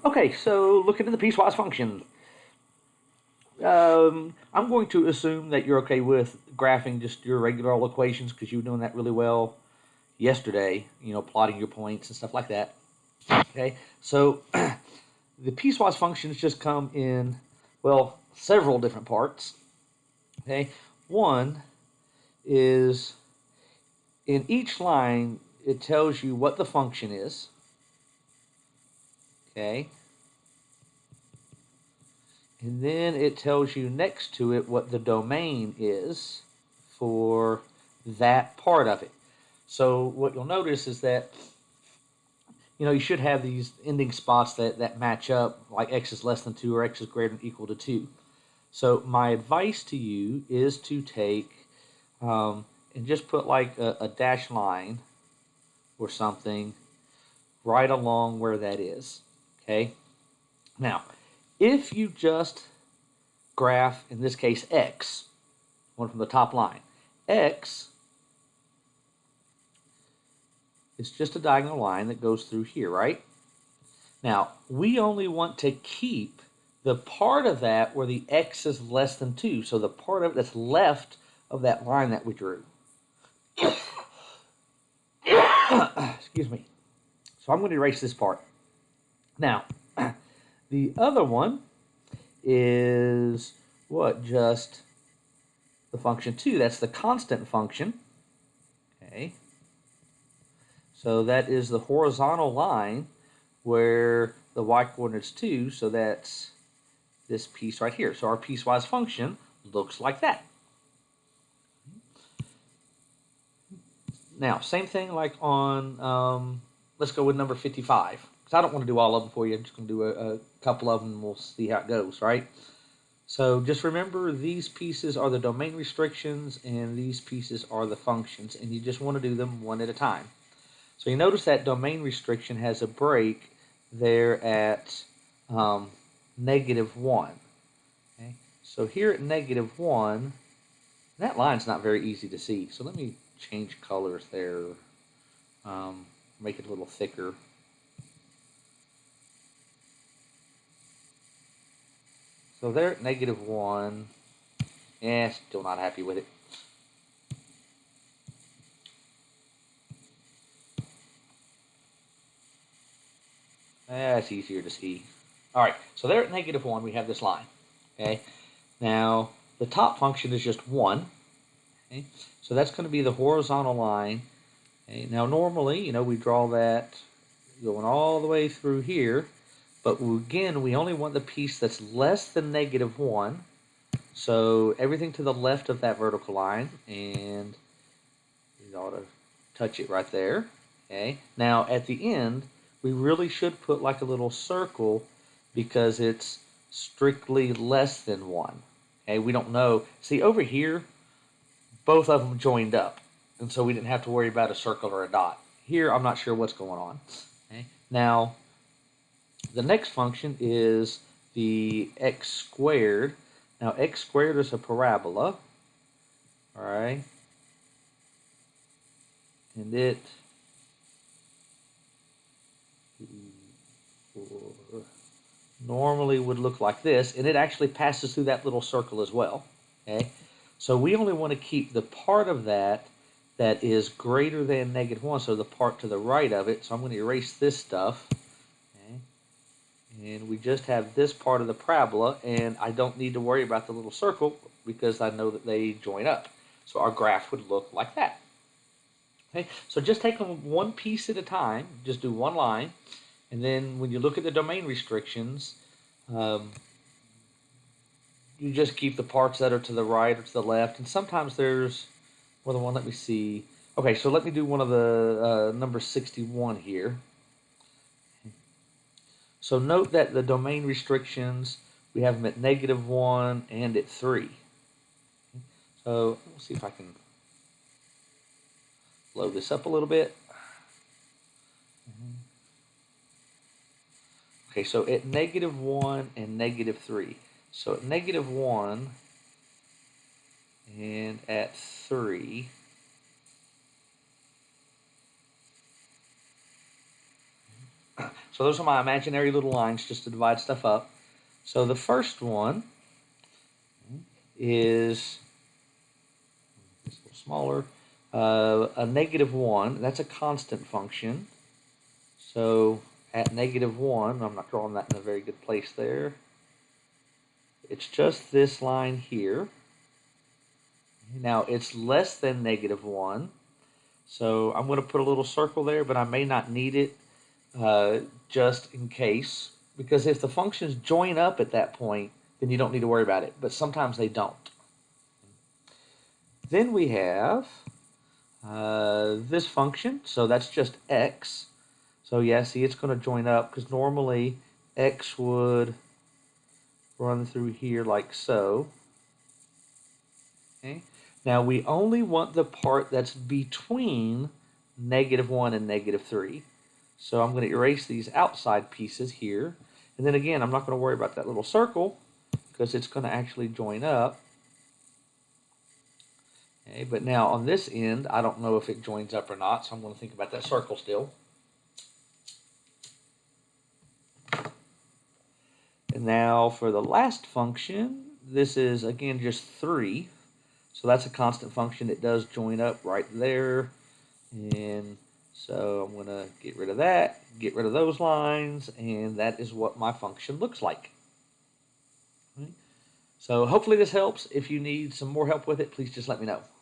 Okay, so looking at the piecewise function, I'm going to assume that you're okay with graphing just your regular old equations because you were doing that really well yesterday, plotting your points and stuff like that. Okay, so the piecewise functions just come in, well, several different parts. Okay, one is in each line, it tells you what the function is. Okay, and then it tells you next to it what the domain is for that part of it. So what you'll notice is that you should have these ending spots that match up, like x is less than 2 or x is greater than or equal to 2. So my advice to you is to take and just put like a dash line or something right along where that is. Okay. Now, if you just graph, in this case, x, one from the top line, x is just a diagonal line that goes through here, right? Now, we only want to keep the part of that where the x is less than 2, so the part of it that's left of that line that we drew. Excuse me. So I'm going to erase this part. Now, the other one is what? Just the function 2. That's the constant function. Okay. So that is the horizontal line where the y-coordinate's 2, so that's this piece right here. So our piecewise function looks like that. Now, same thing like on, let's go with number 55. Because I don't want to do all of them for you. I'm just going to do a couple of them and we'll see how it goes, right? So just remember these pieces are the domain restrictions and these pieces are the functions. And you just want to do them one at a time. So you notice that domain restriction has a break there at -1. Okay? So here at -1, that line's not very easy to see. So let me change colors there, make it a little thicker. So there at -1, still not happy with it. That's easier to see. All right, so there at -1, we have this line. Okay, now the top function is just 1. Okay, so that's going to be the horizontal line. Okay, now normally, we draw that going all the way through here, but again, we only want the piece that's less than -1. So everything to the left of that vertical line, and you ought to touch it right there. Okay. Now at the end, we really should put like a little circle because it's strictly less than 1. Okay. We don't know. See over here, both of them joined up, and so we didn't have to worry about a circle or a dot. Here, I'm not sure what's going on. Okay. Now, the next function is the x squared. Now, x squared is a parabola. All right. And it normally would look like this, and it actually passes through that little circle as well. Okay, so we only want to keep the part of that that is greater than -1, so the part to the right of it. So I'm going to erase this stuff. Okay, and we just have this part of the parabola, and I don't need to worry about the little circle because I know that they join up. So our graph would look like that. Okay, so just take them one piece at a time. Just do one line. And then when you look at the domain restrictions, you just keep the parts that are to the right or to the left. And sometimes there's, well, the one, let me see. Okay, so let me do one of the number 61 here. So note that the domain restrictions, we have them at -1 and at 3. So we'll see if I can load this up a little bit. Okay, so at -1 and -3. So at -1 and at 3, So those are my imaginary little lines just to divide stuff up. So the first one is a little smaller, a -1. That's a constant function. So at -1, I'm not drawing that in a very good place there. It's just this line here. Now it's less than -1. So I'm going to put a little circle there, but I may not need it just in case. Because if the functions join up at that point, then you don't need to worry about it. But sometimes they don't. Then we have this function. So that's just x. So yeah, see, it's going to join up because normally x would run through here like so. Okay. Now we only want the part that's between -1 and -3. So I'm going to erase these outside pieces here. And then again, I'm not going to worry about that little circle because it's going to actually join up. Okay, but now on this end, I don't know if it joins up or not, so I'm going to think about that circle still. And now for the last function, this is again just 3. So that's a constant function. It does join up right there. And so I'm going to get rid of that, get rid of those lines, and that is what my function looks like. So hopefully this helps. If you need some more help with it, please just let me know.